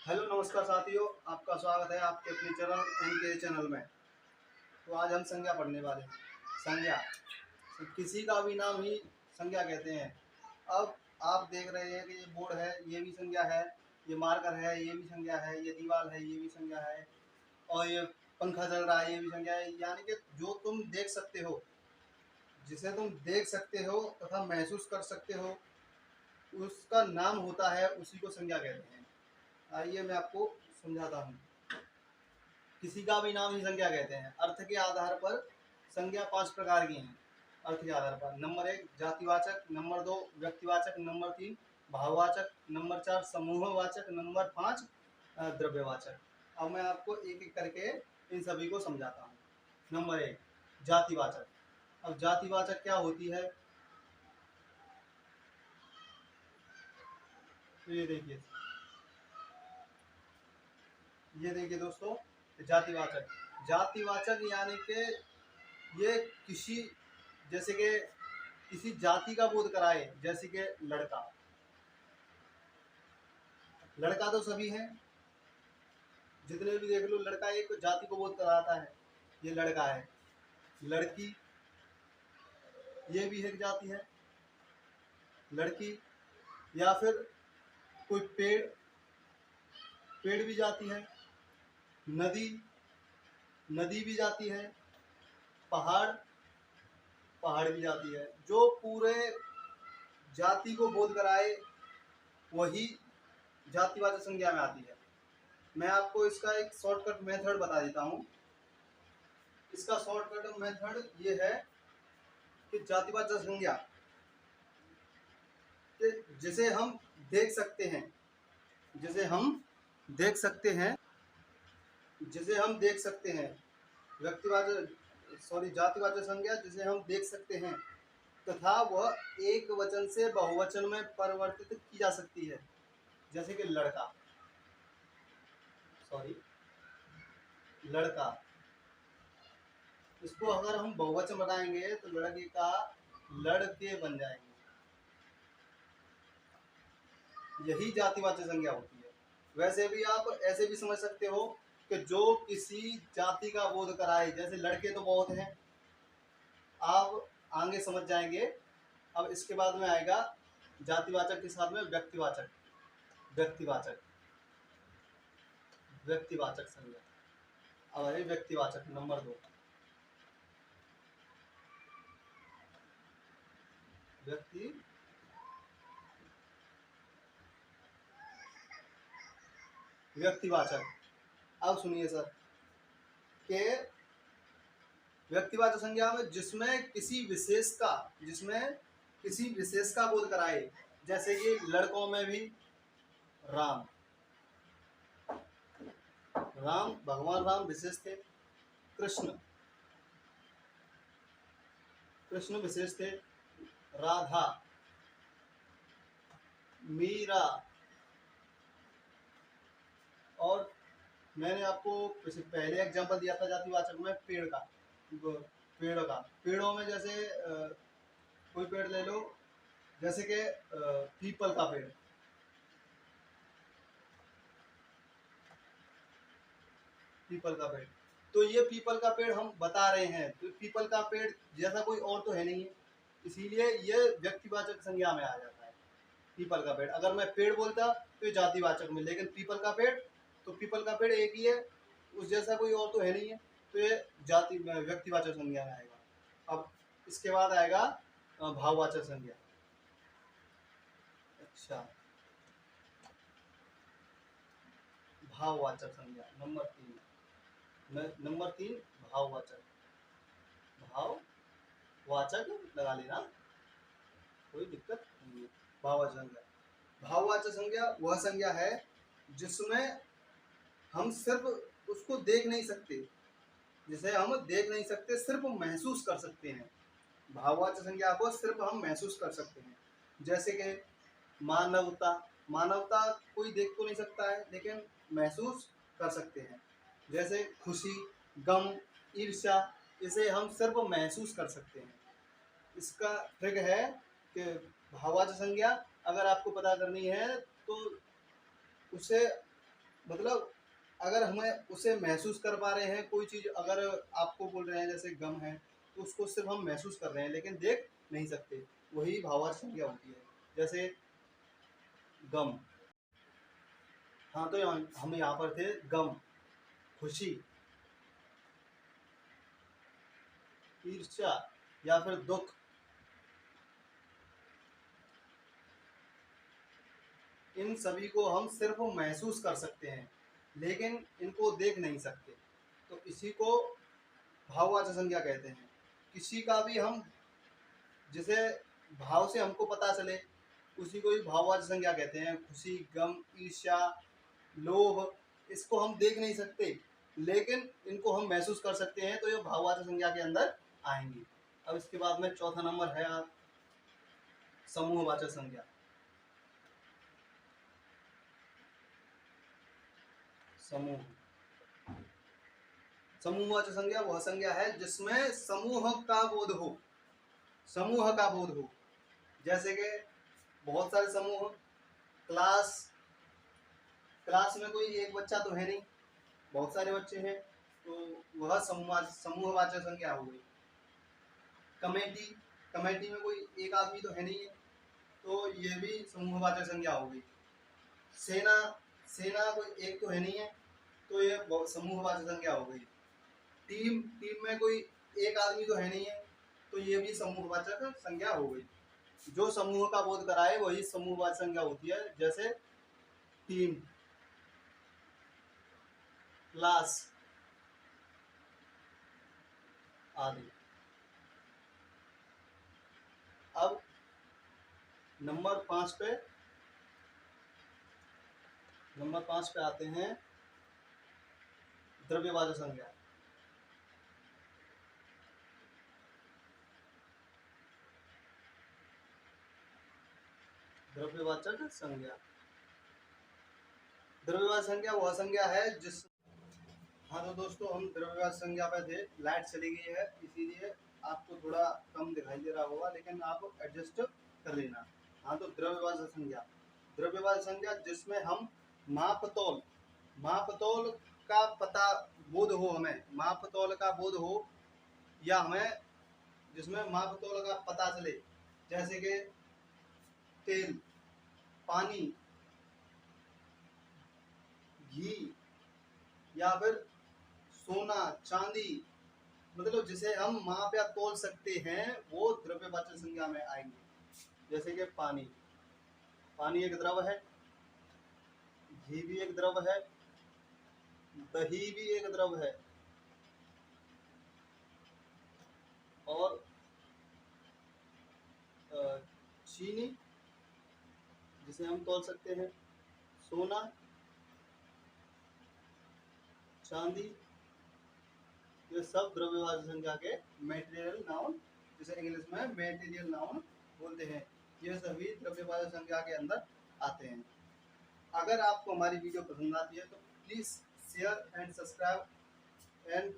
Hello नमस्कार साथियों, आपका स्वागत है आपके अपने चैनल एनके चैनल में। तो आज हम संज्ञा पढ़ने वाले हैं। संज्ञा, तो किसी का भी नाम ही संज्ञा कहते हैं। अब आप देख रहे हैं कि ये बोर्ड है, ये भी संज्ञा है। ये मार्कर है, ये भी संज्ञा है। ये दीवार है, ये भी संज्ञा है। और ये पंखा चल रहा है, ये भी संज्ञा है। यानी कि जो तुम देख सकते हो, जिसे तुम देख सकते हो तथा महसूस कर सकते हो, उसका नाम होता है, उसी को संज्ञा कहते हैं। आइए मैं आपको समझाता हूँ। किसी का भी नाम ही संज्ञा कहते हैं। अर्थ के आधार पर संज्ञा 5 प्रकार की हैं। अर्थ के आधार पर नंबर 1 जातिवाचक, नंबर 2 व्यक्तिवाचक, नंबर 3 भाववाचक, नंबर 4 समूहवाचक, नंबर 5 द्रव्यवाचक। अब मैं आपको एक एक करके इन सभी को समझाता हूँ। नंबर 1 जातिवाचक। अब जातिवाचक क्या होती है, तो ये देखिए दोस्तों, जातिवाचक। जातिवाचक यानी कि ये किसी, जैसे कि किसी जाति का बोध कराए। जैसे कि लड़का, लड़का तो सभी है, जितने भी देख लो लड़का एक जाति को बोध कराता है। ये लड़का है। लड़की, ये भी एक जाति है, लड़की। या फिर कोई पेड़, पेड़ भी जाती है। नदी, नदी भी जाती है। पहाड़, पहाड़ भी जाती है। जो पूरे जाति को बोध कराए वही जातिवाचक संज्ञा में आती है। मैं आपको इसका एक शॉर्टकट मेथड बता देता हूँ। इसका शॉर्टकट मेथड ये है कि जातिवाचक संज्ञा कि जिसे हम देख सकते हैं, जिसे हम देख सकते हैं, जिसे हम देख सकते हैं। व्यक्तिवाचक सॉरी जातिवाचक संज्ञा जिसे हम देख सकते हैं तथा वह एक वचन से बहुवचन में परिवर्तित की जा सकती है। जैसे कि लड़का, सॉरी लड़का, इसको अगर हम बहुवचन बनाएंगे तो लड़के का लड़के बन जाएंगे। यही जातिवाचक संज्ञा होती है। वैसे भी आप ऐसे भी समझ सकते हो कि जो किसी जाति का बोध कराए। जैसे लड़के तो बहुत हैं, आप आगे समझ जाएंगे। अब इसके बाद में आएगा जातिवाचक के साथ में व्यक्तिवाचक। व्यक्तिवाचक, व्यक्तिवाचक संज्ञा। अब है व्यक्तिवाचक नंबर 2। व्यक्ति, व्यक्तिवाचक। अब सुनिए सर कि व्यक्तिवाचक संज्ञा में जिसमें किसी विशेष का, जिसमें किसी विशेष का बोध कराए। जैसे कि लड़कों में भी राम, राम भगवान राम विशेष थे। कृष्ण, कृष्ण विशेष थे। राधा, मीरा। और मैंने आपको पहले एग्जांपल दिया था जातिवाचक में पेड़ का। पेड़ का, पेड़ों में जैसे कोई पेड़ ले लो, जैसे कि पीपल का पेड़। पीपल का पेड़, तो ये पीपल का पेड़ हम बता रहे हैं, तो पीपल का पेड़ जैसा कोई और तो है नहीं है, इसीलिए ये व्यक्तिवाचक संज्ञा में आ जाता है। पीपल का पेड़, अगर मैं पेड़ बोलता तो ये जातिवाचक में, लेकिन पीपल का पेड़, तो पीपल का पेड़ एक ही है, उस जैसा कोई और तो है नहीं है, तो ये जाति व्यक्तिवाचक संज्ञा में आएगा। अब इसके बाद आएगा भाववाचक संज्ञा। अच्छा, भाववाचक संज्ञा नंबर 3। नंबर 3 भाववाचक। भाववाचक लगा लेना, कोई दिक्कत नहीं है। भाववाचक संज्ञा, भाववाचक संज्ञा वह संज्ञा है जिसमें हम सिर्फ उसको देख नहीं सकते, जिसे हम देख नहीं सकते, सिर्फ महसूस कर सकते हैं। भाववाचक संज्ञा को सिर्फ हम महसूस कर सकते हैं। जैसे कि मानवता, मानवता कोई देख तो नहीं सकता है, लेकिन महसूस कर सकते हैं। जैसे खुशी, गम, ईर्ष्या, इसे हम सिर्फ महसूस कर सकते हैं। इसका ट्रिक है कि भाववाचक संज्ञा अगर आपको पता करनी है तो उसे मतलब अगर हमें उसे महसूस कर पा रहे हैं, कोई चीज़ अगर आपको बोल रहे हैं जैसे गम है, तो उसको सिर्फ हम महसूस कर रहे हैं लेकिन देख नहीं सकते, वही भावार्थ संज्ञा होती है। जैसे गम, हाँ तो हम यहाँ पर थे गम, खुशी, ईर्ष्या या फिर दुख, इन सभी को हम सिर्फ महसूस कर सकते हैं लेकिन इनको देख नहीं सकते, तो इसी को भाववाचक संज्ञा कहते हैं। किसी का भी हम जिसे भाव से हमको पता चले उसी को ही भाववाचक संज्ञा कहते हैं। खुशी, गम, ईर्ष्या, लोभ, इसको हम देख नहीं सकते लेकिन इनको हम महसूस कर सकते हैं, तो ये भाववाचक संज्ञा के अंदर आएंगी। अब इसके बाद में चौथा नंबर है समूहवाचक संज्ञा। समूह, समूहवाचक संज्ञा वह संज्ञा है जिसमें समूह का बोध हो, समूह का बोध हो। जैसे कि बहुत सारे समूह, क्लास, क्लास में कोई एक बच्चा तो है नहीं, बहुत सारे बच्चे हैं, तो वह समूहवाचक संज्ञा हो गई। कमेटी, कमेटी में कोई एक आदमी तो है नहीं है, तो ये भी समूहवाचक संज्ञा हो गई। सेना, सेना कोई एक तो है नहीं है, तो ये समूहवाचक संज्ञा हो गई। टीम, टीम में कोई एक आदमी तो है नहीं है, तो ये भी समूहवाचक संज्ञा हो गई। जो समूह का बोध कराए वही समूहवाचक संज्ञा होती है। जैसे टीम, क्लास आदि। अब नंबर 5 पे आते हैं द्रव्यवाचक संज्ञा। द्रव्यवाचक संज्ञा, द्रव्यवाचक संज्ञा वह संज्ञा है जिस, हाँ तो दोस्तों हम द्रव्यवाचक संज्ञा पे थे, लाइट चली गई है इसीलिए आपको थोड़ा कम दिखाई दे रहा होगा, लेकिन आप एडजस्ट कर लेना। हाँ तो द्रव्यवाचक संज्ञा, द्रव्यवाचक संज्ञा जिसमें हम मापतोल, मापतोल का पता बोध हो, हमें मापतोल का बोध हो, या हमें जिसमें मापतोल का पता चले, जैसे कि तेल, पानी, घी, या फिर सोना, चांदी, मतलब जिसे हम माप या तोल सकते हैं वो द्रव्यवाचक संज्ञा में आएंगे। जैसे कि पानी, पानी एक द्रव है, घी भी एक द्रव है, दही भी एक द्रव है, और चीनी जिसे हम तोल सकते हैं, सोना, चांदी, ये सब द्रव्यवाचक संज्ञा के मेटेरियल नाउन, जिसे इंग्लिश में मेटेरियल नाउन बोलते हैं, ये सभी द्रव्यवाचक संज्ञा के अंदर आते हैं। अगर आपको हमारी वीडियो पसंद आती है तो please share and subscribe and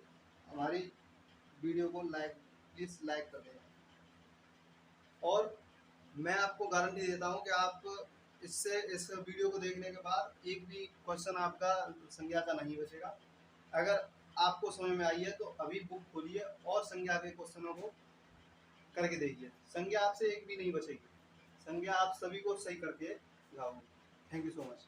हमारी वीडियो को प्लीज़ लाइक कर दें। और मैं आपको गारंटी देता हूँ कि आप इससे, इस वीडियो को देखने के बाद एक भी क्वेश्चन आपका संज्ञा का नहीं बचेगा। अगर आपको समझ में आई है तो अभी बुक खोलिए और संज्ञा के क्वेश्चनों को करके देखिए, संज्ञा आपसे एक भी नहीं बचेगी, संज्ञा आप सभी को सही करके लाओगे। Thank you so much.